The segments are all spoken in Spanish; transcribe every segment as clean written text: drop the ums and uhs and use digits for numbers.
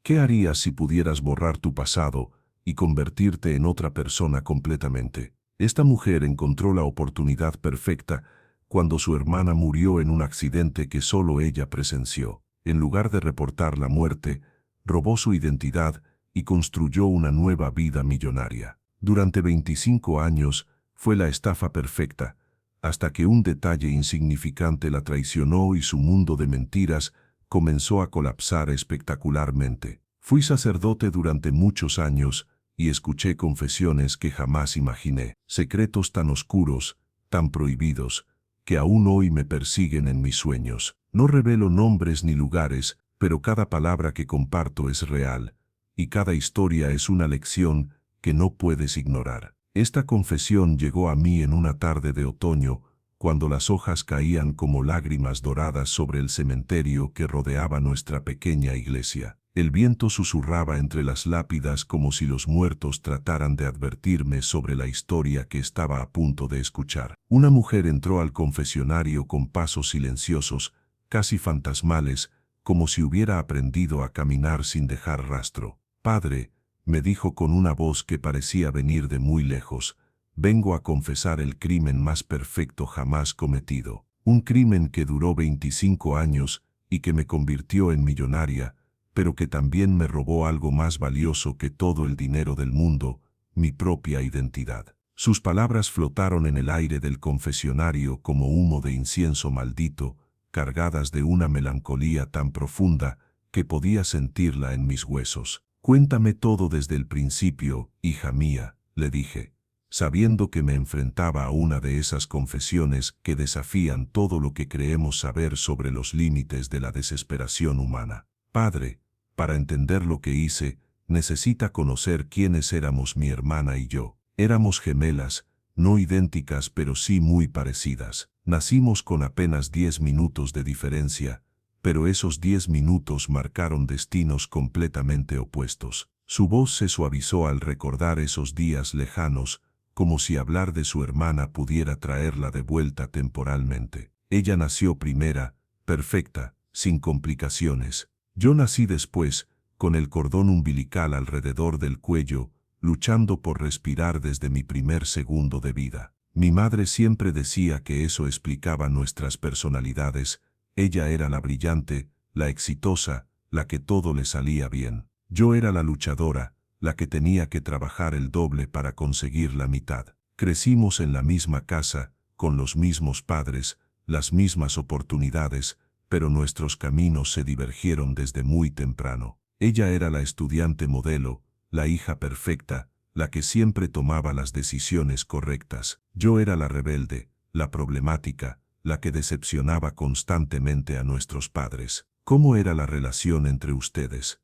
¿Qué harías si pudieras borrar tu pasado y convertirte en otra persona completamente? Esta mujer encontró la oportunidad perfecta cuando su hermana murió en un accidente que solo ella presenció. En lugar de reportar la muerte, robó su identidad y construyó una nueva vida millonaria. Durante 25 años fue la estafa perfecta, hasta que un detalle insignificante la traicionó y su mundo de mentiras comenzó a colapsar espectacularmente. Fui sacerdote durante muchos años y escuché confesiones que jamás imaginé, secretos tan oscuros, tan prohibidos, que aún hoy me persiguen en mis sueños. No revelo nombres ni lugares, pero cada palabra que comparto es real, y cada historia es una lección que no puedes ignorar. Esta confesión llegó a mí en una tarde de otoño, cuando las hojas caían como lágrimas doradas sobre el cementerio que rodeaba nuestra pequeña iglesia. El viento susurraba entre las lápidas como si los muertos trataran de advertirme sobre la historia que estaba a punto de escuchar. Una mujer entró al confesionario con pasos silenciosos, casi fantasmales, como si hubiera aprendido a caminar sin dejar rastro. «Padre», me dijo con una voz que parecía venir de muy lejos, «vengo a confesar el crimen más perfecto jamás cometido. Un crimen que duró 25 años y que me convirtió en millonaria, pero que también me robó algo más valioso que todo el dinero del mundo, mi propia identidad». Sus palabras flotaron en el aire del confesionario como humo de incienso maldito, cargadas de una melancolía tan profunda que podía sentirla en mis huesos. «Cuéntame todo desde el principio, hija mía», le dije, sabiendo que me enfrentaba a una de esas confesiones que desafían todo lo que creemos saber sobre los límites de la desesperación humana. «Padre, para entender lo que hice, necesita conocer quiénes éramos mi hermana y yo. Éramos gemelas, no idénticas pero sí muy parecidas. Nacimos con apenas 10 minutos de diferencia, pero esos 10 minutos marcaron destinos completamente opuestos». Su voz se suavizó al recordar esos días lejanos, como si hablar de su hermana pudiera traerla de vuelta temporalmente. «Ella nació primera, perfecta, sin complicaciones. Yo nací después, con el cordón umbilical alrededor del cuello, luchando por respirar desde mi primer segundo de vida. Mi madre siempre decía que eso explicaba nuestras personalidades. Ella era la brillante, la exitosa, la que todo le salía bien. Yo era la luchadora, la que tenía que trabajar el doble para conseguir la mitad. Crecimos en la misma casa, con los mismos padres, las mismas oportunidades, pero nuestros caminos se divergieron desde muy temprano. Ella era la estudiante modelo, la hija perfecta, la que siempre tomaba las decisiones correctas. Yo era la rebelde, la problemática, la que decepcionaba constantemente a nuestros padres. ¿Cómo era la relación entre ustedes?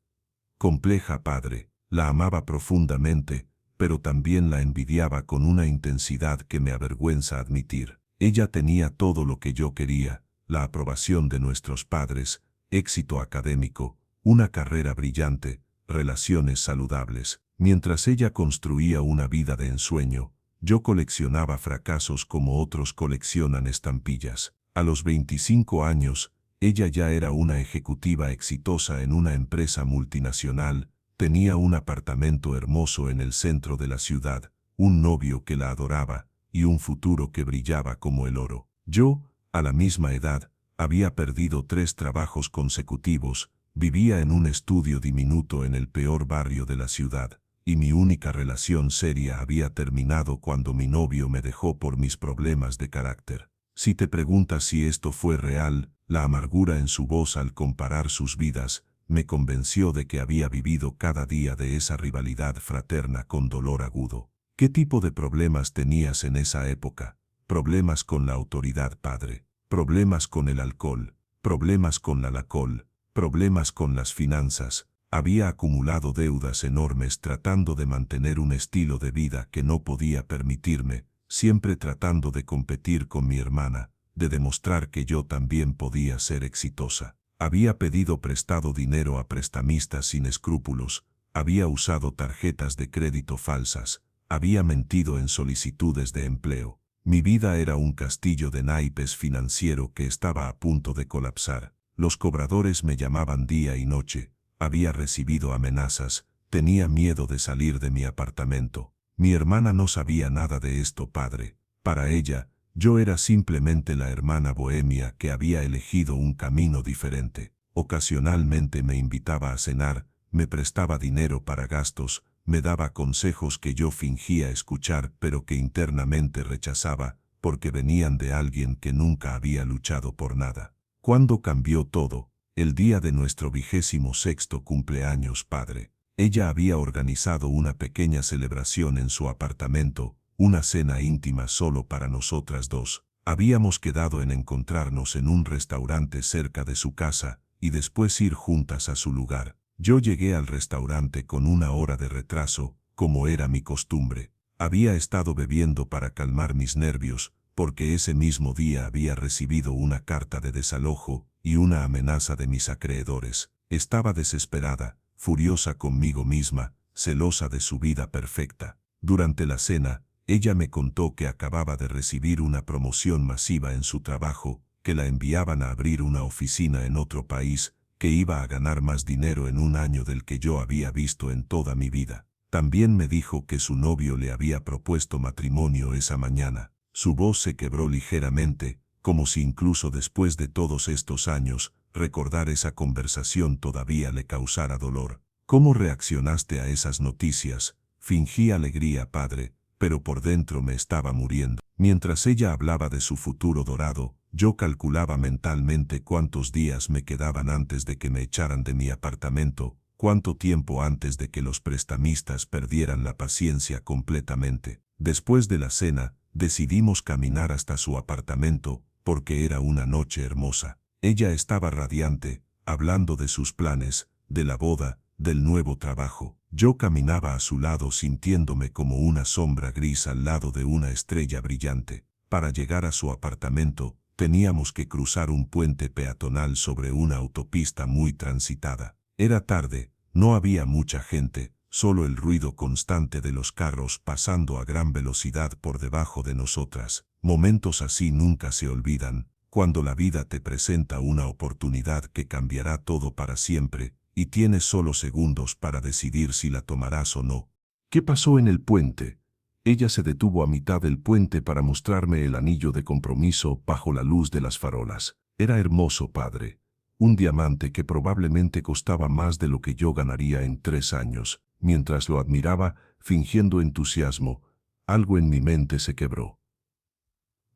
Compleja, padre. La amaba profundamente, pero también la envidiaba con una intensidad que me avergüenza admitir. Ella tenía todo lo que yo quería, la aprobación de nuestros padres, éxito académico, una carrera brillante, relaciones saludables. Mientras ella construía una vida de ensueño, yo coleccionaba fracasos como otros coleccionan estampillas. A los 25 años, ella ya era una ejecutiva exitosa en una empresa multinacional, tenía un apartamento hermoso en el centro de la ciudad, un novio que la adoraba y un futuro que brillaba como el oro. Yo, a la misma edad, había perdido 3 trabajos consecutivos, vivía en un estudio diminuto en el peor barrio de la ciudad, y mi única relación seria había terminado cuando mi novio me dejó por mis problemas de carácter. Si te preguntas si esto fue real, la amargura en su voz al comparar sus vidas me convenció de que había vivido cada día de esa rivalidad fraterna con dolor agudo. ¿Qué tipo de problemas tenías en esa época? Problemas con la autoridad, padre. Problemas con el alcohol. Problemas con la alcohol. Problemas con las finanzas. Había acumulado deudas enormes tratando de mantener un estilo de vida que no podía permitirme, siempre tratando de competir con mi hermana, de demostrar que yo también podía ser exitosa. Había pedido prestado dinero a prestamistas sin escrúpulos, había usado tarjetas de crédito falsas, había mentido en solicitudes de empleo. Mi vida era un castillo de naipes financiero que estaba a punto de colapsar. Los cobradores me llamaban día y noche, Había recibido amenazas, tenía miedo de salir de mi apartamento. Mi hermana no sabía nada de esto, padre. Para ella, yo era simplemente la hermana bohemia que había elegido un camino diferente. Ocasionalmente me invitaba a cenar, me prestaba dinero para gastos, me daba consejos que yo fingía escuchar pero que internamente rechazaba, porque venían de alguien que nunca había luchado por nada. ¿Cuándo cambió todo? El día de nuestro 26º cumpleaños, padre. Ella había organizado una pequeña celebración en su apartamento, una cena íntima solo para nosotras dos. Habíamos quedado en encontrarnos en un restaurante cerca de su casa y después ir juntas a su lugar. Yo llegué al restaurante con 1 hora de retraso, como era mi costumbre. Había estado bebiendo para calmar mis nervios, porque ese mismo día había recibido una carta de desalojo y una amenaza de mis acreedores. Estaba desesperada, furiosa conmigo misma, celosa de su vida perfecta. Durante la cena, ella me contó que acababa de recibir una promoción masiva en su trabajo, que la enviaban a abrir una oficina en otro país, que iba a ganar más dinero en un año del que yo había visto en toda mi vida. También me dijo que su novio le había propuesto matrimonio esa mañana. Su voz se quebró ligeramente, como si incluso después de todos estos años, recordar esa conversación todavía le causara dolor. ¿Cómo reaccionaste a esas noticias? Fingí alegría, padre, pero por dentro me estaba muriendo. Mientras ella hablaba de su futuro dorado, yo calculaba mentalmente cuántos días me quedaban antes de que me echaran de mi apartamento, cuánto tiempo antes de que los prestamistas perdieran la paciencia completamente. Después de la cena, decidimos caminar hasta su apartamento, porque era una noche hermosa. Ella estaba radiante, hablando de sus planes, de la boda, del nuevo trabajo. Yo caminaba a su lado sintiéndome como una sombra gris al lado de una estrella brillante. Para llegar a su apartamento, teníamos que cruzar un puente peatonal sobre una autopista muy transitada. Era tarde, no había mucha gente, solo el ruido constante de los carros pasando a gran velocidad por debajo de nosotras. Momentos así nunca se olvidan, cuando la vida te presenta una oportunidad que cambiará todo para siempre, y tienes solo segundos para decidir si la tomarás o no. ¿Qué pasó en el puente? Ella se detuvo a mitad del puente para mostrarme el anillo de compromiso bajo la luz de las farolas. Era hermoso, padre. Un diamante que probablemente costaba más de lo que yo ganaría en 3 años. Mientras lo admiraba, fingiendo entusiasmo, algo en mi mente se quebró.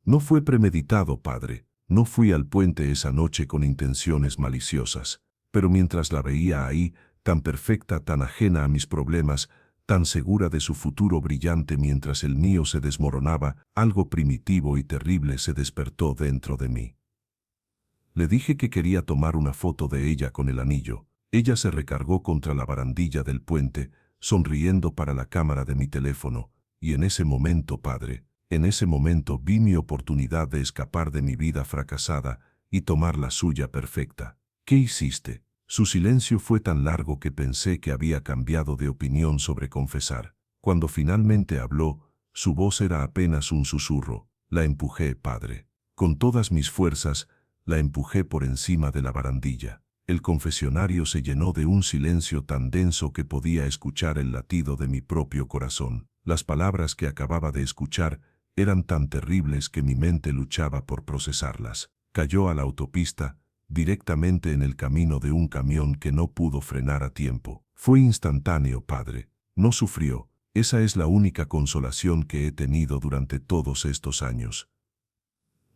No fue premeditado, padre. No fui al puente esa noche con intenciones maliciosas. Pero mientras la veía ahí, tan perfecta, tan ajena a mis problemas, tan segura de su futuro brillante mientras el mío se desmoronaba, algo primitivo y terrible se despertó dentro de mí. Le dije que quería tomar una foto de ella con el anillo. Ella se recargó contra la barandilla del puente, sonriendo para la cámara de mi teléfono, y en ese momento, padre, en ese momento vi mi oportunidad de escapar de mi vida fracasada y tomar la suya perfecta. ¿Qué hiciste? Su silencio fue tan largo que pensé que había cambiado de opinión sobre confesar. Cuando finalmente habló, su voz era apenas un susurro. La empujé, padre. Con todas mis fuerzas, la empujé por encima de la barandilla. El confesionario se llenó de un silencio tan denso que podía escuchar el latido de mi propio corazón. Las palabras que acababa de escuchar eran tan terribles que mi mente luchaba por procesarlas. Cayó a la autopista, directamente en el camino de un camión que no pudo frenar a tiempo. Fue instantáneo, padre. No sufrió. Esa es la única consolación que he tenido durante todos estos años.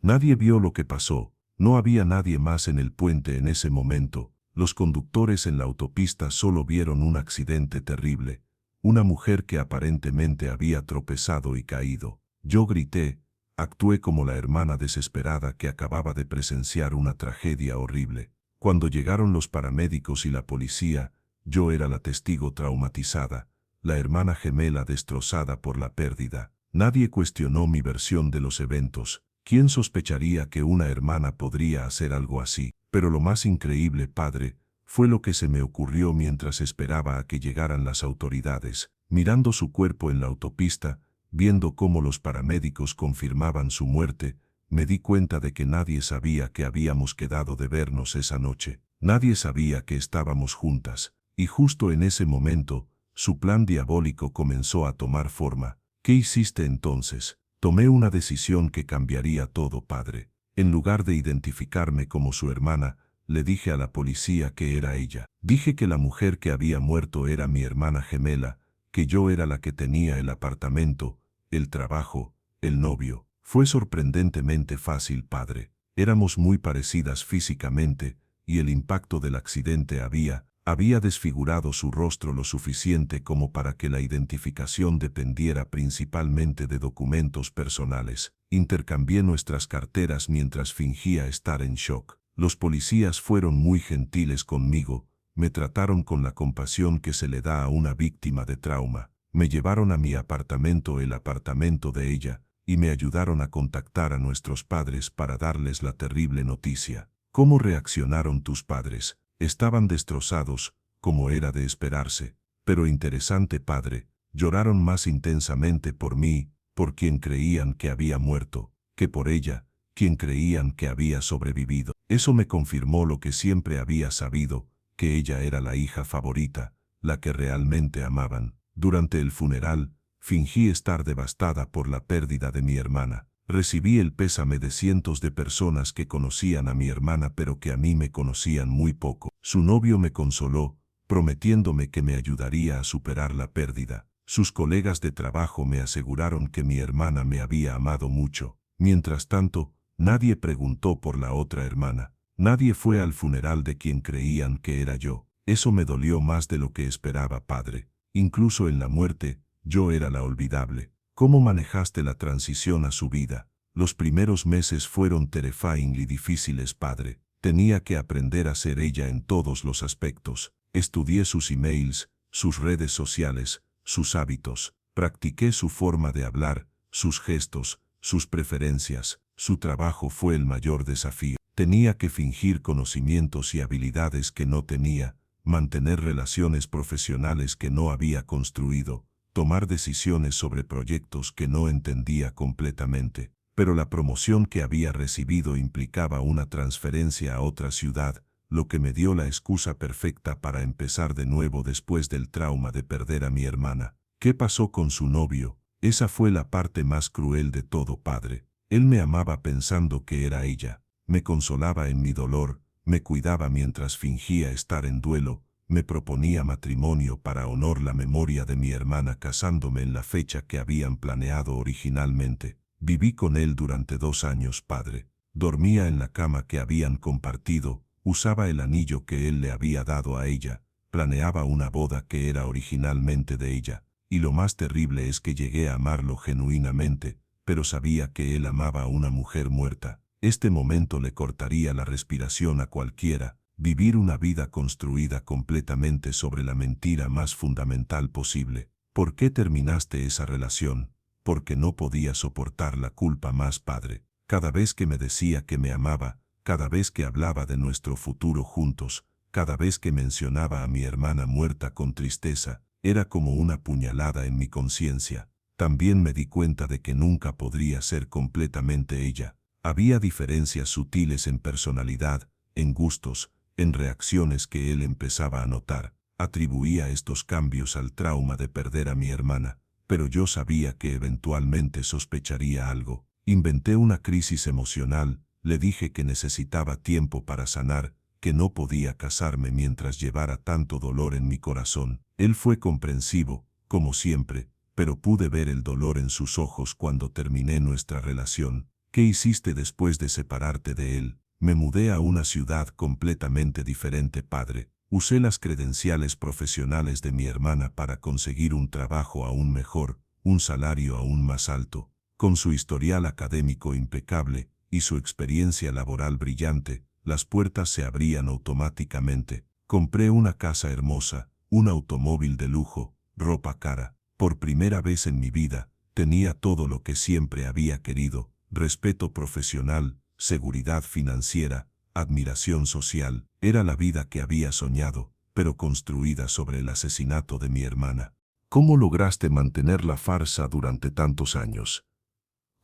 Nadie vio lo que pasó. No había nadie más en el puente en ese momento. Los conductores en la autopista solo vieron un accidente terrible. Una mujer que aparentemente había tropezado y caído. Yo grité. Actué como la hermana desesperada que acababa de presenciar una tragedia horrible. Cuando llegaron los paramédicos y la policía, yo era la testigo traumatizada, la hermana gemela destrozada por la pérdida. Nadie cuestionó mi versión de los eventos. ¿Quién sospecharía que una hermana podría hacer algo así? Pero lo más increíble, padre, fue lo que se me ocurrió mientras esperaba a que llegaran las autoridades. Mirando su cuerpo en la autopista, viendo cómo los paramédicos confirmaban su muerte, me di cuenta de que nadie sabía que habíamos quedado de vernos esa noche. Nadie sabía que estábamos juntas. Y justo en ese momento, su plan diabólico comenzó a tomar forma. ¿Qué hiciste entonces? Tomé una decisión que cambiaría todo, padre. En lugar de identificarme como su hermana, le dije a la policía que era ella. Dije que la mujer que había muerto era mi hermana gemela, que yo era la que tenía el apartamento, el trabajo, el novio. Fue sorprendentemente fácil, padre. Éramos muy parecidas físicamente, y el impacto del accidente había desfigurado su rostro lo suficiente como para que la identificación dependiera principalmente de documentos personales. Intercambié nuestras carteras mientras fingía estar en shock. Los policías fueron muy gentiles conmigo, me trataron con la compasión que se le da a una víctima de trauma. Me llevaron a mi apartamento, el apartamento de ella, y me ayudaron a contactar a nuestros padres para darles la terrible noticia. ¿Cómo reaccionaron tus padres? Estaban destrozados, como era de esperarse. Pero interesante, padre, lloraron más intensamente por mí, por quien creían que había muerto, que por ella, quien creían que había sobrevivido. Eso me confirmó lo que siempre había sabido, que ella era la hija favorita, la que realmente amaban. Durante el funeral, fingí estar devastada por la pérdida de mi hermana. Recibí el pésame de cientos de personas que conocían a mi hermana pero que a mí me conocían muy poco. Su novio me consoló, prometiéndome que me ayudaría a superar la pérdida. Sus colegas de trabajo me aseguraron que mi hermana me había amado mucho. Mientras tanto, nadie preguntó por la otra hermana. Nadie fue al funeral de quien creían que era yo. Eso me dolió más de lo que esperaba, padre. Incluso en la muerte, yo era la olvidable. ¿Cómo manejaste la transición a su vida? Los primeros meses fueron terrifyingly difíciles, padre. Tenía que aprender a ser ella en todos los aspectos. Estudié sus emails, sus redes sociales, sus hábitos. Practiqué su forma de hablar, sus gestos, sus preferencias. Su trabajo fue el mayor desafío. Tenía que fingir conocimientos y habilidades que no tenía, mantener relaciones profesionales que no había construido, tomar decisiones sobre proyectos que no entendía completamente. Pero la promoción que había recibido implicaba una transferencia a otra ciudad, lo que me dio la excusa perfecta para empezar de nuevo después del trauma de perder a mi hermana. ¿Qué pasó con su novio? Esa fue la parte más cruel de todo, padre. Él me amaba pensando que era ella. Me consolaba en mi dolor, me cuidaba mientras fingía estar en duelo, me proponía matrimonio para honrar la memoria de mi hermana casándome en la fecha que habían planeado originalmente. Viví con él durante 2 años, padre. Dormía en la cama que habían compartido, usaba el anillo que él le había dado a ella, planeaba una boda que era originalmente de ella, y lo más terrible es que llegué a amarlo genuinamente, pero sabía que él amaba a una mujer muerta. Este momento le cortaría la respiración a cualquiera. Vivir una vida construida completamente sobre la mentira más fundamental posible. ¿Por qué terminaste esa relación? Porque no podía soportar la culpa más, padre. Cada vez que me decía que me amaba, cada vez que hablaba de nuestro futuro juntos, cada vez que mencionaba a mi hermana muerta con tristeza, era como una puñalada en mi conciencia. También me di cuenta de que nunca podría ser completamente ella. Había diferencias sutiles en personalidad, en gustos, en reacciones que él empezaba a notar. Atribuía estos cambios al trauma de perder a mi hermana, pero yo sabía que eventualmente sospecharía algo. Inventé una crisis emocional, le dije que necesitaba tiempo para sanar, que no podía casarme mientras llevara tanto dolor en mi corazón. Él fue comprensivo, como siempre, pero pude ver el dolor en sus ojos cuando terminé nuestra relación. ¿Qué hiciste después de separarte de él? Me mudé a una ciudad completamente diferente, padre. Usé las credenciales profesionales de mi hermana para conseguir un trabajo aún mejor, un salario aún más alto. Con su historial académico impecable y su experiencia laboral brillante, las puertas se abrían automáticamente. Compré una casa hermosa, un automóvil de lujo, ropa cara. Por primera vez en mi vida, tenía todo lo que siempre había querido: respeto profesional, seguridad financiera, admiración social. Era la vida que había soñado, pero construida sobre el asesinato de mi hermana. ¿Cómo lograste mantener la farsa durante tantos años?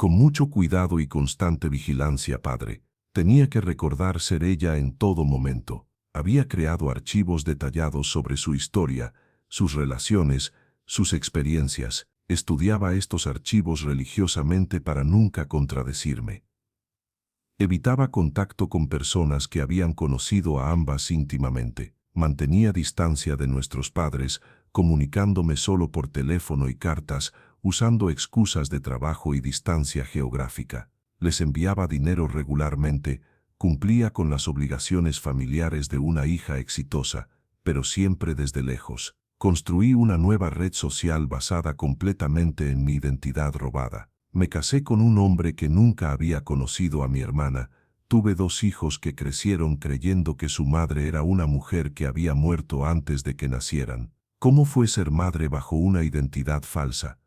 Con mucho cuidado y constante vigilancia, padre. Tenía que recordar ser ella en todo momento. Había creado archivos detallados sobre su historia, sus relaciones, sus experiencias. Estudiaba estos archivos religiosamente para nunca contradecirme. Evitaba contacto con personas que habían conocido a ambas íntimamente. Mantenía distancia de nuestros padres, comunicándome solo por teléfono y cartas, usando excusas de trabajo y distancia geográfica. Les enviaba dinero regularmente, cumplía con las obligaciones familiares de una hija exitosa, pero siempre desde lejos. Construí una nueva red social basada completamente en mi identidad robada. Me casé con un hombre que nunca había conocido a mi hermana. Tuve 2 hijos que crecieron creyendo que su madre era una mujer que había muerto antes de que nacieran. ¿Cómo fue ser madre bajo una identidad falsa?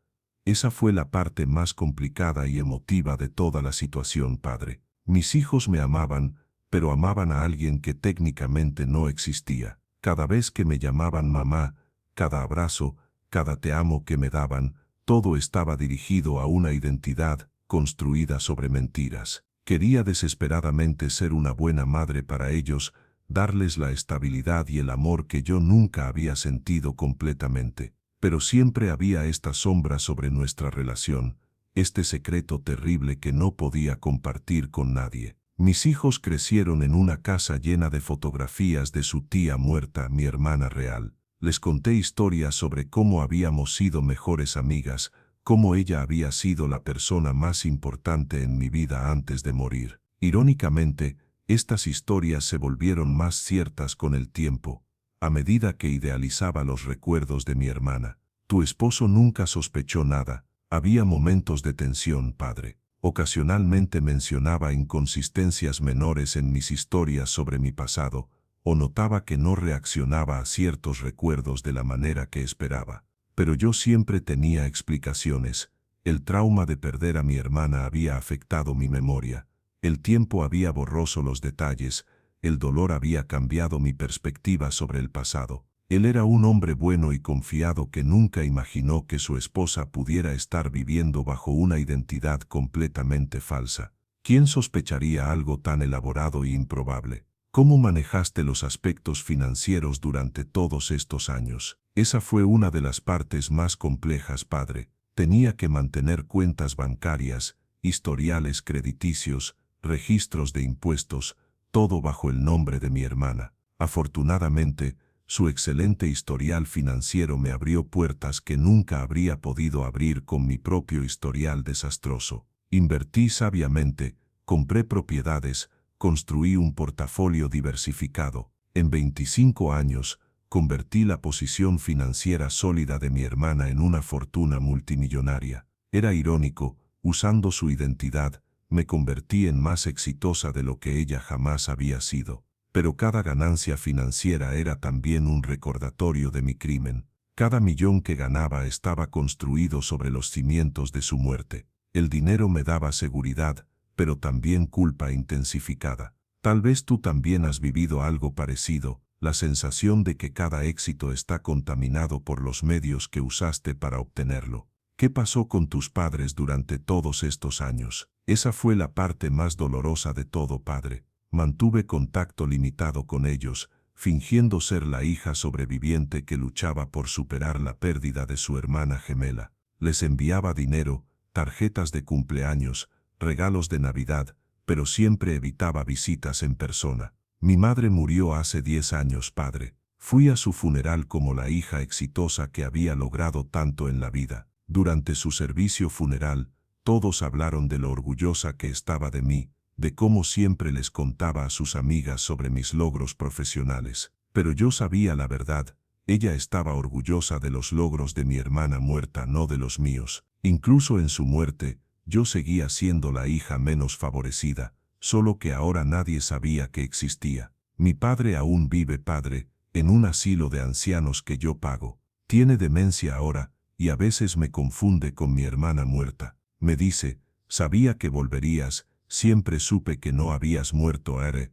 Esa fue la parte más complicada y emotiva de toda la situación, padre. Mis hijos me amaban, pero amaban a alguien que técnicamente no existía. Cada vez que me llamaban mamá, cada abrazo, cada te amo que me daban, todo estaba dirigido a una identidad construida sobre mentiras. Quería desesperadamente ser una buena madre para ellos, darles la estabilidad y el amor que yo nunca había sentido completamente. Pero siempre había esta sombra sobre nuestra relación, este secreto terrible que no podía compartir con nadie. Mis hijos crecieron en una casa llena de fotografías de su tía muerta, mi hermana real. Les conté historias sobre cómo habíamos sido mejores amigas, cómo ella había sido la persona más importante en mi vida antes de morir. Irónicamente, estas historias se volvieron más ciertas con el tiempo, a medida que idealizaba los recuerdos de mi hermana. Tu esposo nunca sospechó nada. Había momentos de tensión, padre. Ocasionalmente mencionaba inconsistencias menores en mis historias sobre mi pasado, o notaba que no reaccionaba a ciertos recuerdos de la manera que esperaba. Pero yo siempre tenía explicaciones. El trauma de perder a mi hermana había afectado mi memoria. El tiempo había borroso los detalles. El dolor había cambiado mi perspectiva sobre el pasado. Él era un hombre bueno y confiado que nunca imaginó que su esposa pudiera estar viviendo bajo una identidad completamente falsa. ¿Quién sospecharía algo tan elaborado e improbable? ¿Cómo manejaste los aspectos financieros durante todos estos años? Esa fue una de las partes más complejas, padre. Tenía que mantener cuentas bancarias, historiales crediticios, registros de impuestos, todo bajo el nombre de mi hermana. Afortunadamente, su excelente historial financiero me abrió puertas que nunca habría podido abrir con mi propio historial desastroso. Invertí sabiamente, compré propiedades, construí un portafolio diversificado. En 25 años, convertí la posición financiera sólida de mi hermana en una fortuna multimillonaria. Era irónico, usando su identidad, me convertí en más exitosa de lo que ella jamás había sido. Pero cada ganancia financiera era también un recordatorio de mi crimen. Cada millón que ganaba estaba construido sobre los cimientos de su muerte. El dinero me daba seguridad, pero también culpa intensificada. Tal vez tú también has vivido algo parecido, la sensación de que cada éxito está contaminado por los medios que usaste para obtenerlo. ¿Qué pasó con tus padres durante todos estos años? Esa fue la parte más dolorosa de todo, padre. Mantuve contacto limitado con ellos, fingiendo ser la hija sobreviviente que luchaba por superar la pérdida de su hermana gemela. Les enviaba dinero, tarjetas de cumpleaños, regalos de Navidad, pero siempre evitaba visitas en persona. Mi madre murió hace 10 años, padre. Fui a su funeral como la hija exitosa que había logrado tanto en la vida. Durante su servicio funeral, todos hablaron de lo orgullosa que estaba de mí, de cómo siempre les contaba a sus amigas sobre mis logros profesionales. Pero yo sabía la verdad, ella estaba orgullosa de los logros de mi hermana muerta, no de los míos. Incluso en su muerte, yo seguía siendo la hija menos favorecida, solo que ahora nadie sabía que existía. Mi padre aún vive, padre, en un asilo de ancianos que yo pago. Tiene demencia ahora, y a veces me confunde con mi hermana muerta. Me dice, sabía que volverías, siempre supe que no habías muerto ment.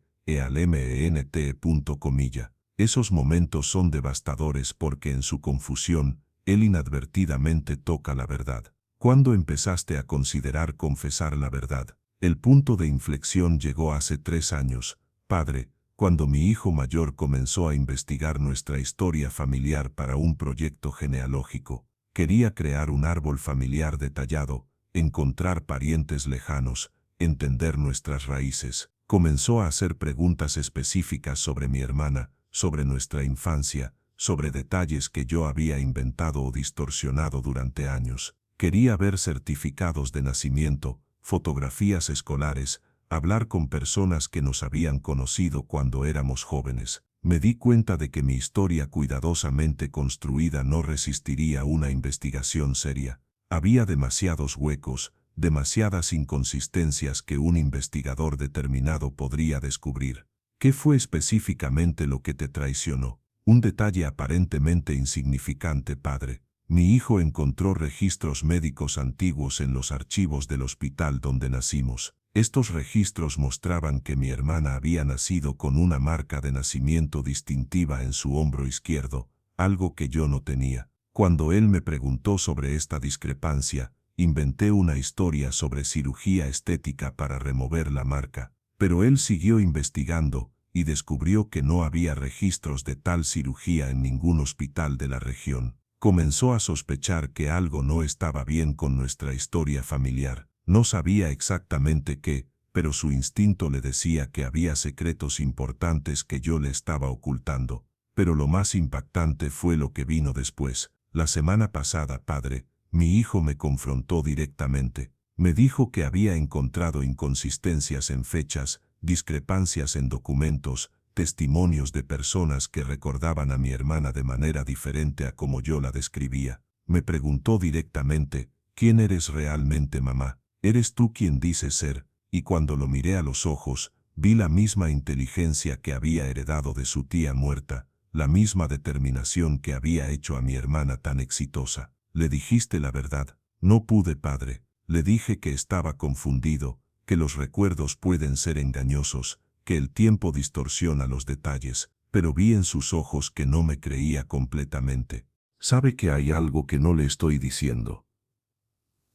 Esos momentos son devastadores porque en su confusión, él inadvertidamente toca la verdad. ¿Cuándo empezaste a considerar confesar la verdad? El punto de inflexión llegó hace 3 años, padre, cuando mi hijo mayor comenzó a investigar nuestra historia familiar para un proyecto genealógico. Quería crear un árbol familiar detallado, encontrar parientes lejanos, entender nuestras raíces. Comenzó a hacer preguntas específicas sobre mi hermana, sobre nuestra infancia, sobre detalles que yo había inventado o distorsionado durante años. Quería ver certificados de nacimiento, fotografías escolares, hablar con personas que nos habían conocido cuando éramos jóvenes. Me di cuenta de que mi historia cuidadosamente construida no resistiría una investigación seria. Había demasiados huecos, demasiadas inconsistencias que un investigador determinado podría descubrir. ¿Qué fue específicamente lo que te traicionó? Un detalle aparentemente insignificante, padre. Mi hijo encontró registros médicos antiguos en los archivos del hospital donde nacimos. Estos registros mostraban que mi hermana había nacido con una marca de nacimiento distintiva en su hombro izquierdo, algo que yo no tenía. Cuando él me preguntó sobre esta discrepancia, inventé una historia sobre cirugía estética para remover la marca. Pero él siguió investigando y descubrió que no había registros de tal cirugía en ningún hospital de la región. Comenzó a sospechar que algo no estaba bien con nuestra historia familiar. No sabía exactamente qué, pero su instinto le decía que había secretos importantes que yo le estaba ocultando. Pero lo más impactante fue lo que vino después. La semana pasada, padre, mi hijo me confrontó directamente. Me dijo que había encontrado inconsistencias en fechas, discrepancias en documentos, testimonios de personas que recordaban a mi hermana de manera diferente a como yo la describía. Me preguntó directamente, ¿quién eres realmente, mamá? ¿Eres tú quien dices ser? Y cuando lo miré a los ojos, vi la misma inteligencia que había heredado de su tía muerta, la misma determinación que había hecho a mi hermana tan exitosa. Le dijiste la verdad. No pude, padre. Le dije que estaba confundido, que los recuerdos pueden ser engañosos, que el tiempo distorsiona los detalles, pero vi en sus ojos que no me creía completamente. Sabe que hay algo que no le estoy diciendo.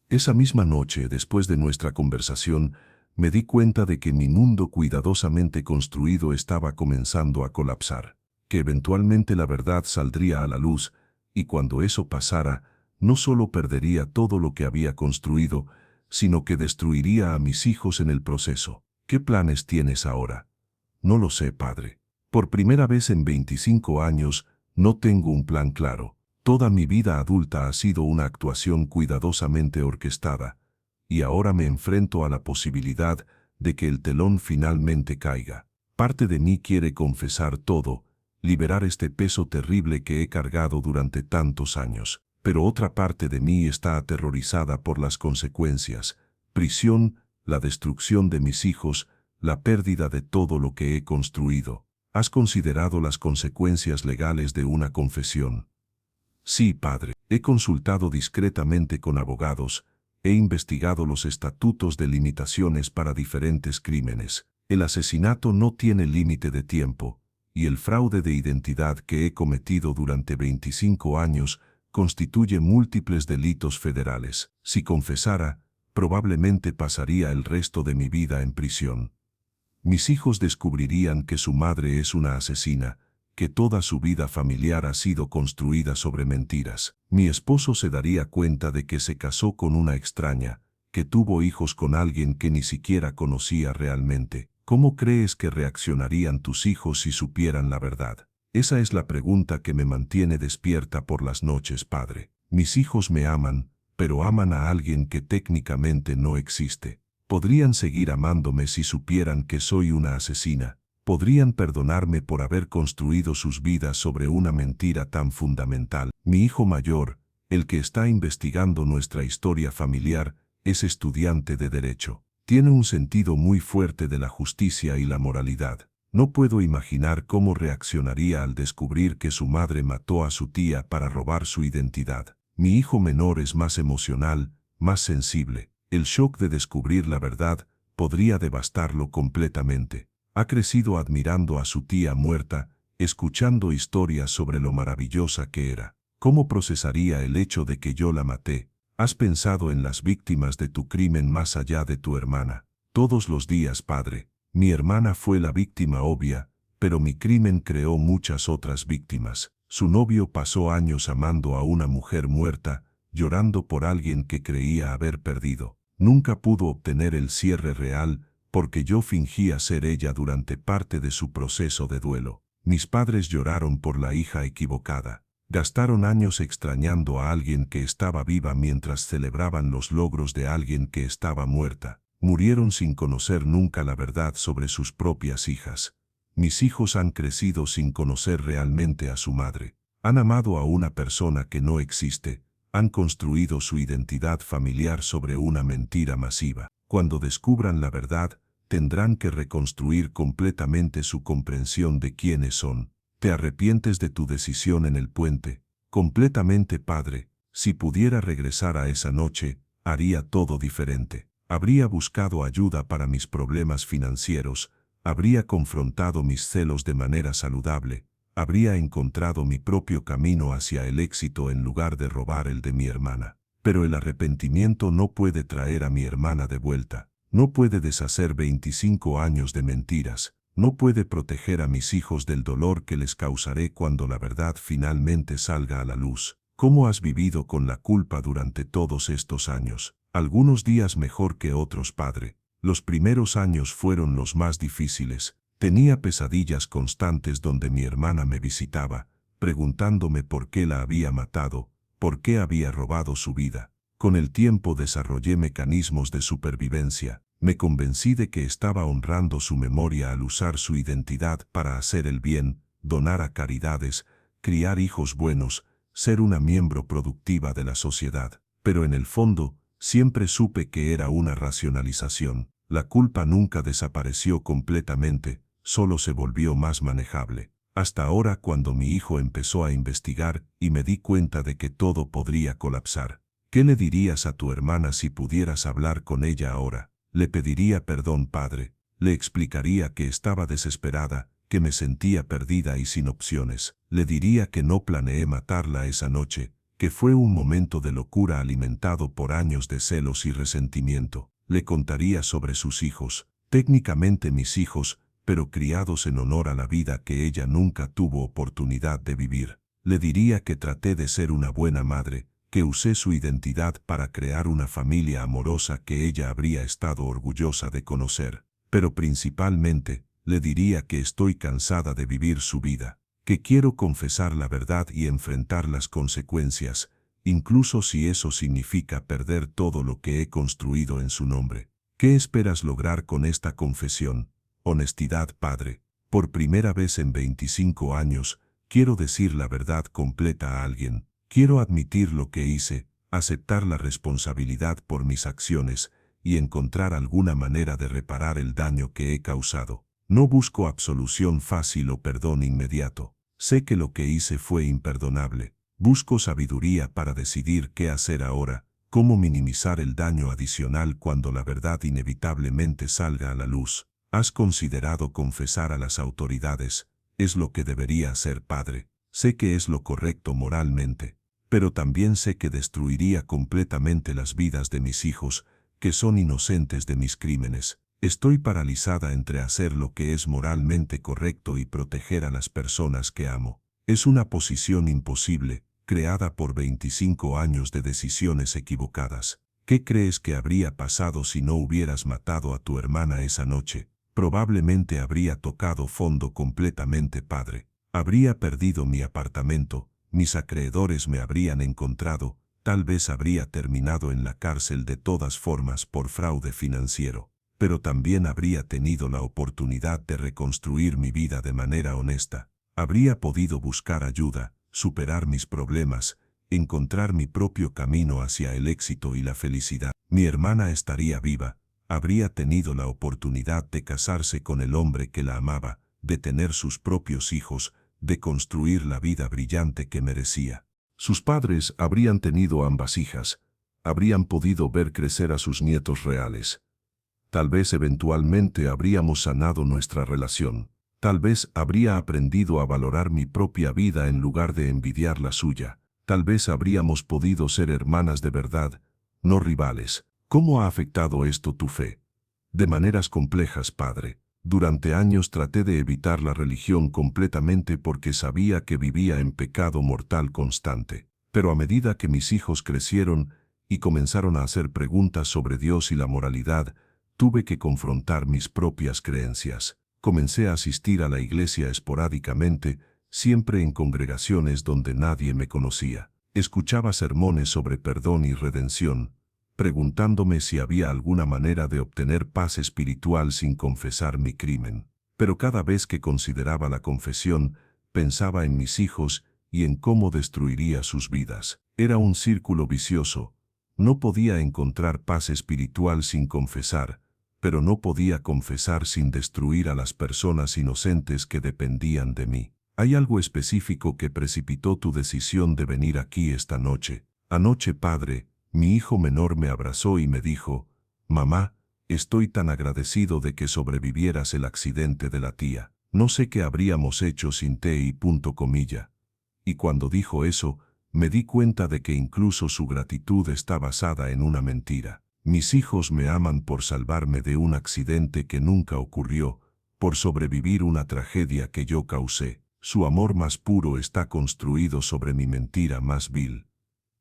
Esa misma noche, después de nuestra conversación, me di cuenta de que mi mundo cuidadosamente construido estaba comenzando a colapsar, que eventualmente la verdad saldría a la luz, y cuando eso pasara, no solo perdería todo lo que había construido, sino que destruiría a mis hijos en el proceso. ¿Qué planes tienes ahora? No lo sé, padre. Por primera vez en 25 años, no tengo un plan claro. Toda mi vida adulta ha sido una actuación cuidadosamente orquestada, y ahora me enfrento a la posibilidad de que el telón finalmente caiga. Parte de mí quiere confesar todo, liberar este peso terrible que he cargado durante tantos años, pero otra parte de mí está aterrorizada por las consecuencias: prisión, la destrucción de mis hijos, la pérdida de todo lo que he construido. ¿Has considerado las consecuencias legales de una confesión? Sí, padre. He consultado discretamente con abogados, he investigado los estatutos de limitaciones para diferentes crímenes. El asesinato no tiene límite de tiempo, y el fraude de identidad que he cometido durante 25 años constituye múltiples delitos federales. Si confesara, probablemente pasaría el resto de mi vida en prisión. Mis hijos descubrirían que su madre es una asesina, que toda su vida familiar ha sido construida sobre mentiras. Mi esposo se daría cuenta de que se casó con una extraña, que tuvo hijos con alguien que ni siquiera conocía realmente. ¿Cómo crees que reaccionarían tus hijos si supieran la verdad? Esa es la pregunta que me mantiene despierta por las noches, padre. Mis hijos me aman, pero aman a alguien que técnicamente no existe. Podrían seguir amándome si supieran que soy una asesina. Podrían perdonarme por haber construido sus vidas sobre una mentira tan fundamental. Mi hijo mayor, el que está investigando nuestra historia familiar, es estudiante de Derecho. Tiene un sentido muy fuerte de la justicia y la moralidad. No puedo imaginar cómo reaccionaría al descubrir que su madre mató a su tía para robar su identidad. Mi hijo menor es más emocional, más sensible. El shock de descubrir la verdad podría devastarlo completamente. Ha crecido admirando a su tía muerta, escuchando historias sobre lo maravillosa que era. ¿Cómo procesaría el hecho de que yo la maté? ¿Has pensado en las víctimas de tu crimen más allá de tu hermana? Todos los días, padre. Mi hermana fue la víctima obvia, pero mi crimen creó muchas otras víctimas. Su novio pasó años amando a una mujer muerta, llorando por alguien que creía haber perdido. Nunca pudo obtener el cierre real, porque yo fingía ser ella durante parte de su proceso de duelo. Mis padres lloraron por la hija equivocada. Gastaron años extrañando a alguien que estaba viva mientras celebraban los logros de alguien que estaba muerta. Murieron sin conocer nunca la verdad sobre sus propias hijas. Mis hijos han crecido sin conocer realmente a su madre. Han amado a una persona que no existe. Han construido su identidad familiar sobre una mentira masiva. Cuando descubran la verdad, tendrán que reconstruir completamente su comprensión de quiénes son. ¿Te arrepientes de tu decisión en el puente? Completamente, padre. Si pudiera regresar a esa noche, haría todo diferente. Habría buscado ayuda para mis problemas financieros, habría confrontado mis celos de manera saludable, habría encontrado mi propio camino hacia el éxito en lugar de robar el de mi hermana. Pero el arrepentimiento no puede traer a mi hermana de vuelta. No puede deshacer 25 años de mentiras. No puede proteger a mis hijos del dolor que les causaré cuando la verdad finalmente salga a la luz. ¿Cómo has vivido con la culpa durante todos estos años? Algunos días mejor que otros, padre. Los primeros años fueron los más difíciles. Tenía pesadillas constantes donde mi hermana me visitaba, preguntándome por qué la había matado, por qué había robado su vida. Con el tiempo desarrollé mecanismos de supervivencia. Me convencí de que estaba honrando su memoria al usar su identidad para hacer el bien, donar a caridades, criar hijos buenos, ser una miembro productiva de la sociedad. Pero en el fondo, siempre supe que era una racionalización. La culpa nunca desapareció completamente, solo se volvió más manejable. Hasta ahora, cuando mi hijo empezó a investigar y me di cuenta de que todo podría colapsar. ¿Qué le dirías a tu hermana si pudieras hablar con ella ahora? Le pediría perdón, padre. Le explicaría que estaba desesperada, que me sentía perdida y sin opciones. Le diría que no planeé matarla esa noche, que fue un momento de locura alimentado por años de celos y resentimiento. Le contaría sobre sus hijos, técnicamente mis hijos, pero criados en honor a la vida que ella nunca tuvo oportunidad de vivir. Le diría que traté de ser una buena madre, que usé su identidad para crear una familia amorosa que ella habría estado orgullosa de conocer. Pero principalmente, le diría que estoy cansada de vivir su vida, que quiero confesar la verdad y enfrentar las consecuencias, incluso si eso significa perder todo lo que he construido en su nombre. ¿Qué esperas lograr con esta confesión? Honestidad, padre. Por primera vez en 25 años, quiero decir la verdad completa a alguien. Quiero admitir lo que hice, aceptar la responsabilidad por mis acciones y encontrar alguna manera de reparar el daño que he causado. No busco absolución fácil o perdón inmediato. Sé que lo que hice fue imperdonable. Busco sabiduría para decidir qué hacer ahora, cómo minimizar el daño adicional cuando la verdad inevitablemente salga a la luz. ¿Has considerado confesar a las autoridades? Es lo que debería hacer, padre. Sé que es lo correcto moralmente, pero también sé que destruiría completamente las vidas de mis hijos, que son inocentes de mis crímenes. Estoy paralizada entre hacer lo que es moralmente correcto y proteger a las personas que amo. Es una posición imposible, creada por 25 años de decisiones equivocadas. ¿Qué crees que habría pasado si no hubieras matado a tu hermana esa noche? Probablemente habría tocado fondo completamente, padre. Habría perdido mi apartamento, mis acreedores me habrían encontrado, tal vez habría terminado en la cárcel de todas formas por fraude financiero, pero también habría tenido la oportunidad de reconstruir mi vida de manera honesta. Habría podido buscar ayuda, superar mis problemas, encontrar mi propio camino hacia el éxito y la felicidad. Mi hermana estaría viva, habría tenido la oportunidad de casarse con el hombre que la amaba, de tener sus propios hijos, de construir la vida brillante que merecía. Sus padres habrían tenido ambas hijas, habrían podido ver crecer a sus nietos reales. Tal vez eventualmente habríamos sanado nuestra relación. Tal vez habría aprendido a valorar mi propia vida en lugar de envidiar la suya. tal vez habríamos podido ser hermanas de verdad, no rivales. ¿Cómo ha afectado esto tu fe? De maneras complejas, padre. Durante años traté de evitar la religión completamente porque sabía que vivía en pecado mortal constante. Pero a medida que mis hijos crecieron y comenzaron a hacer preguntas sobre Dios y la moralidad, tuve que confrontar mis propias creencias. Comencé a asistir a la iglesia esporádicamente, siempre en congregaciones donde nadie me conocía. Escuchaba sermones sobre perdón y redención, preguntándome si había alguna manera de obtener paz espiritual sin confesar mi crimen. Pero cada vez que consideraba la confesión, pensaba en mis hijos y en cómo destruiría sus vidas. Era un círculo vicioso. No podía encontrar paz espiritual sin confesar, pero no podía confesar sin destruir a las personas inocentes que dependían de mí. ¿Hay algo específico que precipitó tu decisión de venir aquí esta noche? Anoche, padre, mi hijo menor me abrazó y me dijo, «Mamá, estoy tan agradecido de que sobrevivieras el accidente de la tía. No sé qué habríamos hecho sin té y punto comilla». Y cuando dijo eso, me di cuenta de que incluso su gratitud está basada en una mentira. Mis hijos me aman por salvarme de un accidente que nunca ocurrió, por sobrevivir una tragedia que yo causé. Su amor más puro está construido sobre mi mentira más vil.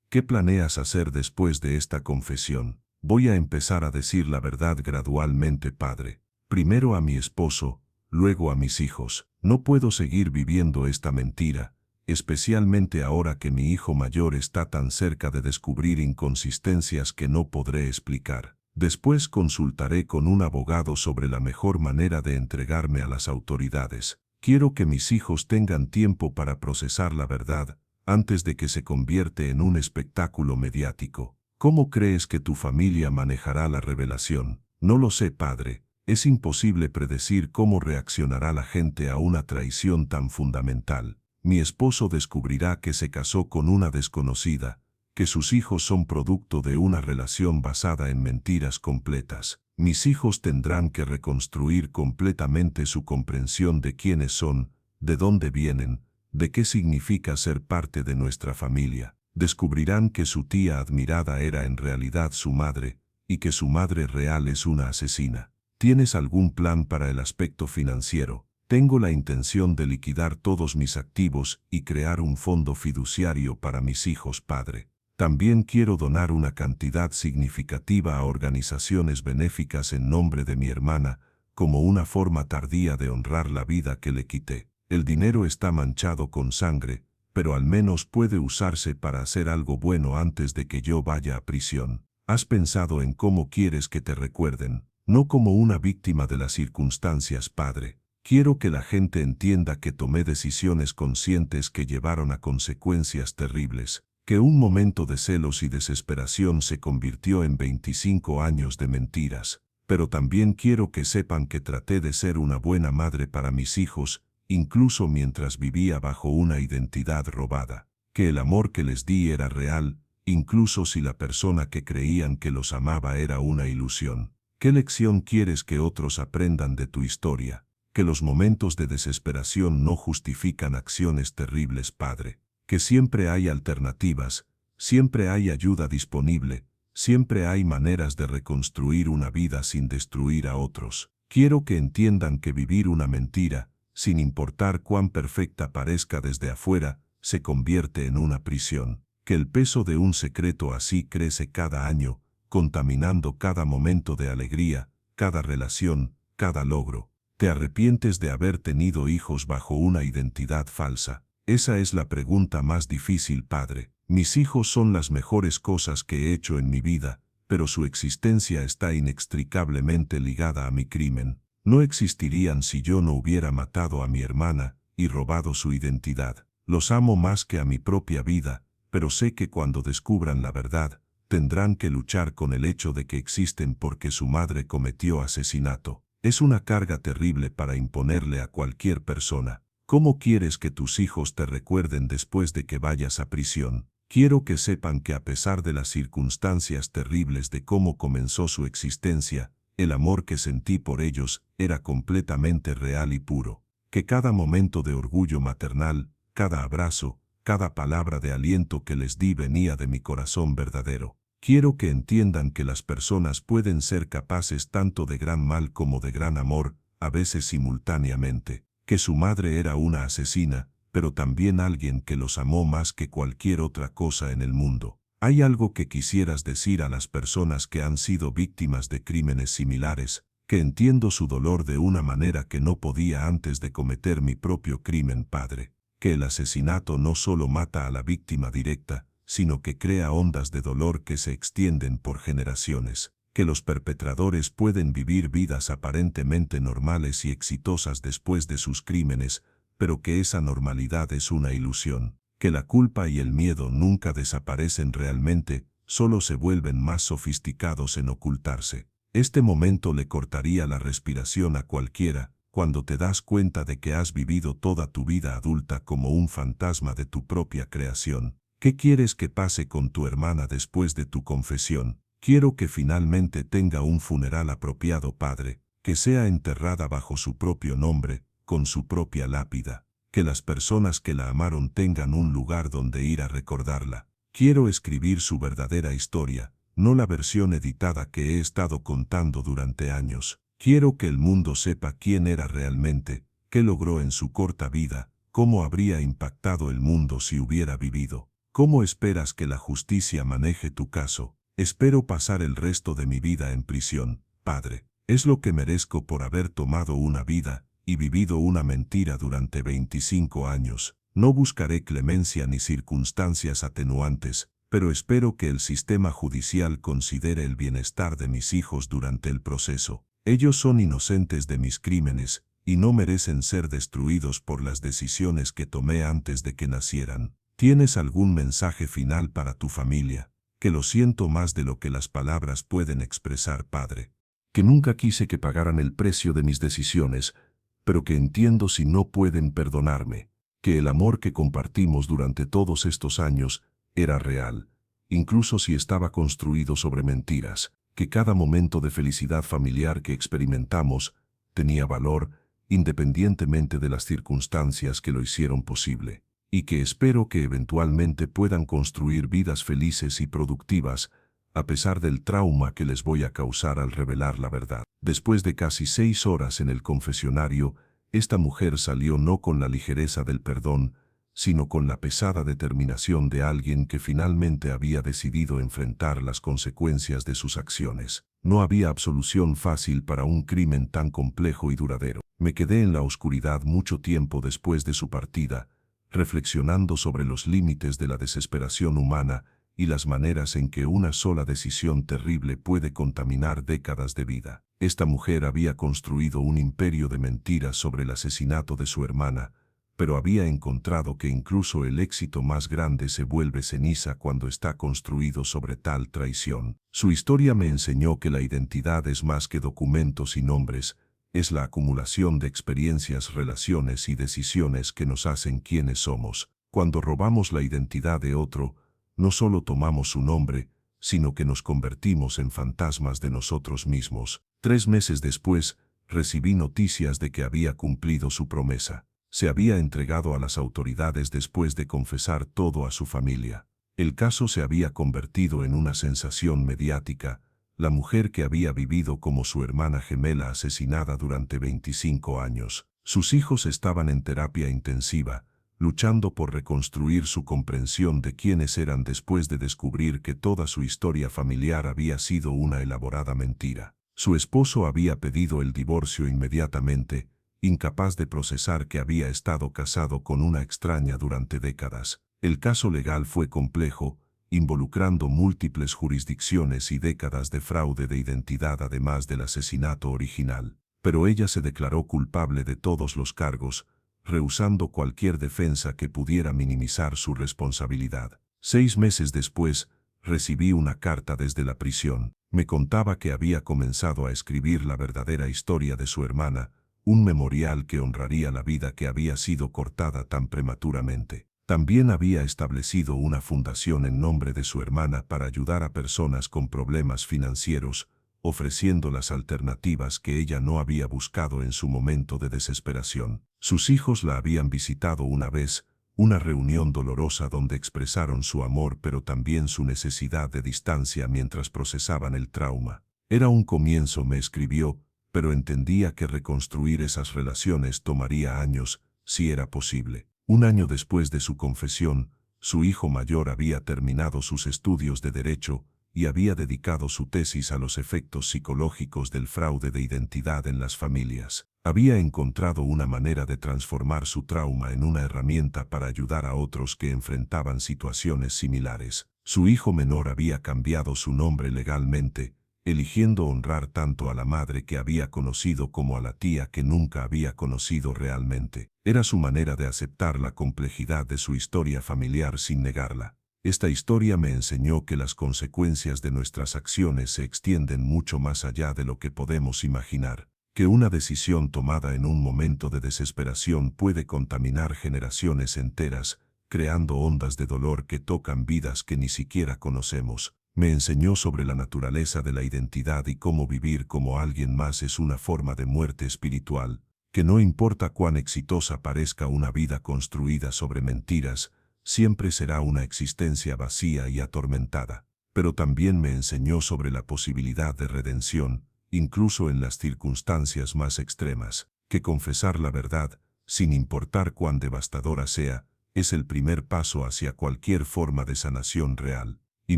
¿Qué planeas hacer después de esta confesión? Voy a empezar a decir la verdad gradualmente, padre. Primero a mi esposo, luego a mis hijos. No puedo seguir viviendo esta mentira, especialmente ahora que mi hijo mayor está tan cerca de descubrir inconsistencias que no podré explicar. Después consultaré con un abogado sobre la mejor manera de entregarme a las autoridades. Quiero que mis hijos tengan tiempo para procesar la verdad, antes de que se convierte en un espectáculo mediático. ¿Cómo crees que tu familia manejará la revelación? No lo sé, padre. Es imposible predecir cómo reaccionará la gente a una traición tan fundamental. Mi esposo descubrirá que se casó con una desconocida, que sus hijos son producto de una relación basada en mentiras completas. Mis hijos tendrán que reconstruir completamente su comprensión de quiénes son, de dónde vienen, de qué significa ser parte de nuestra familia. Descubrirán que su tía admirada era en realidad su madre, y que su madre real es una asesina. ¿Tienes algún plan para el aspecto financiero? Tengo la intención de liquidar todos mis activos y crear un fondo fiduciario para mis hijos, padre. También quiero donar una cantidad significativa a organizaciones benéficas en nombre de mi hermana, como una forma tardía de honrar la vida que le quité. El dinero está manchado con sangre, pero al menos puede usarse para hacer algo bueno antes de que yo vaya a prisión. ¿Has pensado en cómo quieres que te recuerden? No como una víctima de las circunstancias, padre. Quiero que la gente entienda que tomé decisiones conscientes que llevaron a consecuencias terribles, que un momento de celos y desesperación se convirtió en 25 años de mentiras. Pero también quiero que sepan que traté de ser una buena madre para mis hijos, incluso mientras vivía bajo una identidad robada, que el amor que les di era real, incluso si la persona que creían que los amaba era una ilusión. ¿Qué lección quieres que otros aprendan de tu historia? Que los momentos de desesperación no justifican acciones terribles, padre. Que siempre hay alternativas, siempre hay ayuda disponible, siempre hay maneras de reconstruir una vida sin destruir a otros. Quiero que entiendan que vivir una mentira, sin importar cuán perfecta parezca desde afuera, se convierte en una prisión. Que el peso de un secreto así crece cada año, contaminando cada momento de alegría, cada relación, cada logro. ¿Te arrepientes de haber tenido hijos bajo una identidad falsa? Esa es la pregunta más difícil, padre. Mis hijos son las mejores cosas que he hecho en mi vida, pero su existencia está inextricablemente ligada a mi crimen. No existirían si yo no hubiera matado a mi hermana y robado su identidad. Los amo más que a mi propia vida, pero sé que cuando descubran la verdad, tendrán que luchar con el hecho de que existen porque su madre cometió asesinato. Es una carga terrible para imponerle a cualquier persona. ¿Cómo quieres que tus hijos te recuerden después de que vayas a prisión? Quiero que sepan que a pesar de las circunstancias terribles de cómo comenzó su existencia, el amor que sentí por ellos era completamente real y puro. Que cada momento de orgullo maternal, cada abrazo, Cada palabra de aliento que les di venía de mi corazón verdadero. Quiero que entiendan que las personas pueden ser capaces tanto de gran mal como de gran amor, a veces simultáneamente. Que su madre era una asesina, pero también alguien que los amó más que cualquier otra cosa en el mundo. ¿Hay algo que quisieras decir a las personas que han sido víctimas de crímenes similares? Que entiendo su dolor de una manera que no podía antes de cometer mi propio crimen, padre. Que el asesinato no solo mata a la víctima directa, sino que crea ondas de dolor que se extienden por generaciones. Que los perpetradores pueden vivir vidas aparentemente normales y exitosas después de sus crímenes, pero que esa normalidad es una ilusión. Que la culpa y el miedo nunca desaparecen realmente, solo se vuelven más sofisticados en ocultarse. Este momento le cortaría la respiración a cualquiera, cuando te das cuenta de que has vivido toda tu vida adulta como un fantasma de tu propia creación. ¿Qué quieres que pase con tu hermana después de tu confesión? Quiero que finalmente tenga un funeral apropiado, padre, que sea enterrada bajo su propio nombre, con su propia lápida. Que las personas que la amaron tengan un lugar donde ir a recordarla. Quiero escribir su verdadera historia, no la versión editada que he estado contando durante años. Quiero que el mundo sepa quién era realmente, qué logró en su corta vida, cómo habría impactado el mundo si hubiera vivido. ¿Cómo esperas que la justicia maneje tu caso? Espero pasar el resto de mi vida en prisión, padre. Es lo que merezco por haber tomado una vida y vivido una mentira durante 25 años. No buscaré clemencia ni circunstancias atenuantes, pero espero que el sistema judicial considere el bienestar de mis hijos durante el proceso. Ellos son inocentes de mis crímenes y no merecen ser destruidos por las decisiones que tomé antes de que nacieran. ¿Tienes algún mensaje final para tu familia? Que lo siento más de lo que las palabras pueden expresar, padre. Que nunca quise que pagaran el precio de mis decisiones, pero que entiendo si no pueden perdonarme. Que el amor que compartimos durante todos estos años era real, incluso si estaba construido sobre mentiras. Que cada momento de felicidad familiar que experimentamos tenía valor, independientemente de las circunstancias que lo hicieron posible. Y que espero que eventualmente puedan construir vidas felices y productivas, a pesar del trauma que les voy a causar al revelar la verdad. Después de casi 6 horas en el confesionario, esta mujer salió no con la ligereza del perdón, sino con la pesada determinación de alguien que finalmente había decidido enfrentar las consecuencias de sus acciones. No había absolución fácil para un crimen tan complejo y duradero. Me quedé en la oscuridad mucho tiempo después de su partida, reflexionando sobre los límites de la desesperación humana y las maneras en que una sola decisión terrible puede contaminar décadas de vida. Esta mujer había construido un imperio de mentiras sobre el asesinato de su hermana, pero había encontrado que incluso el éxito más grande se vuelve ceniza cuando está construido sobre tal traición. Su historia me enseñó que la identidad es más que documentos y nombres, es la acumulación de experiencias, relaciones y decisiones que nos hacen quienes somos. Cuando robamos la identidad de otro, no solo tomamos su nombre, sino que nos convertimos en fantasmas de nosotros mismos. 3 meses después, recibí noticias de que había cumplido su promesa. Se había entregado a las autoridades después de confesar todo a su familia. El caso se había convertido en una sensación mediática. La mujer que había vivido como su hermana gemela asesinada durante 25 años. Sus hijos estaban en terapia intensiva, luchando por reconstruir su comprensión de quiénes eran después de descubrir que toda su historia familiar había sido una elaborada mentira. Su esposo había pedido el divorcio inmediatamente, incapaz de procesar que había estado casado con una extraña durante décadas. El caso legal fue complejo, involucrando múltiples jurisdicciones y décadas de fraude de identidad además del asesinato original. Pero ella se declaró culpable de todos los cargos, rehusando cualquier defensa que pudiera minimizar su responsabilidad. 6 meses después, recibí una carta desde la prisión. Me contaba que había comenzado a escribir la verdadera historia de su hermana, un memorial que honraría la vida que había sido cortada tan prematuramente. También había establecido una fundación en nombre de su hermana para ayudar a personas con problemas financieros, ofreciendo las alternativas que ella no había buscado en su momento de desesperación. Sus hijos la habían visitado una vez, una reunión dolorosa donde expresaron su amor pero también su necesidad de distancia mientras procesaban el trauma. Era un comienzo, me escribió, pero entendía que reconstruir esas relaciones tomaría años, si era posible. Un año después de su confesión, su hijo mayor había terminado sus estudios de Derecho y había dedicado su tesis a los efectos psicológicos del fraude de identidad en las familias. Había encontrado una manera de transformar su trauma en una herramienta para ayudar a otros que enfrentaban situaciones similares. Su hijo menor había cambiado su nombre legalmente, eligiendo honrar tanto a la madre que había conocido como a la tía que nunca había conocido realmente. Era su manera de aceptar la complejidad de su historia familiar sin negarla. Esta historia me enseñó que las consecuencias de nuestras acciones se extienden mucho más allá de lo que podemos imaginar, que una decisión tomada en un momento de desesperación puede contaminar generaciones enteras, creando ondas de dolor que tocan vidas que ni siquiera conocemos. Me enseñó sobre la naturaleza de la identidad y cómo vivir como alguien más es una forma de muerte espiritual, que no importa cuán exitosa parezca una vida construida sobre mentiras, siempre será una existencia vacía y atormentada. Pero también me enseñó sobre la posibilidad de redención, incluso en las circunstancias más extremas, que confesar la verdad, sin importar cuán devastadora sea, es el primer paso hacia cualquier forma de sanación real. Y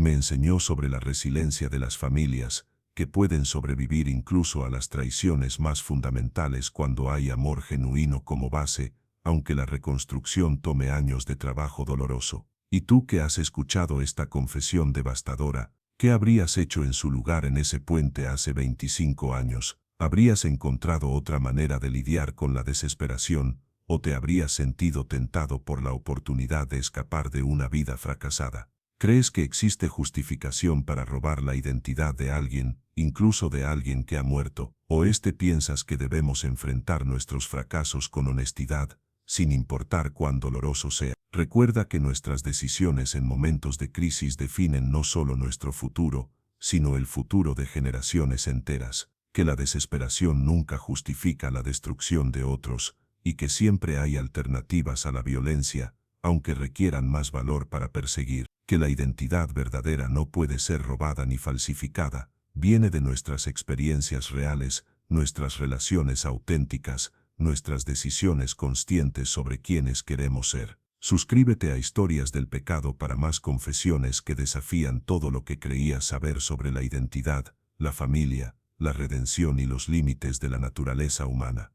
me enseñó sobre la resiliencia de las familias, que pueden sobrevivir incluso a las traiciones más fundamentales cuando hay amor genuino como base, aunque la reconstrucción tome años de trabajo doloroso. Y tú que has escuchado esta confesión devastadora, ¿qué habrías hecho en su lugar en ese puente hace 25 años? ¿Habrías encontrado otra manera de lidiar con la desesperación, o te habrías sentido tentado por la oportunidad de escapar de una vida fracasada? ¿Crees que existe justificación para robar la identidad de alguien, incluso de alguien que ha muerto? ¿O piensas que debemos enfrentar nuestros fracasos con honestidad, sin importar cuán doloroso sea? Recuerda que nuestras decisiones en momentos de crisis definen no solo nuestro futuro, sino el futuro de generaciones enteras, que la desesperación nunca justifica la destrucción de otros, y que siempre hay alternativas a la violencia, aunque requieran más valor para perseguir. Que la identidad verdadera no puede ser robada ni falsificada, viene de nuestras experiencias reales, nuestras relaciones auténticas, nuestras decisiones conscientes sobre quiénes queremos ser. Suscríbete a Historias del Pecado para más confesiones que desafían todo lo que creías saber sobre la identidad, la familia, la redención y los límites de la naturaleza humana.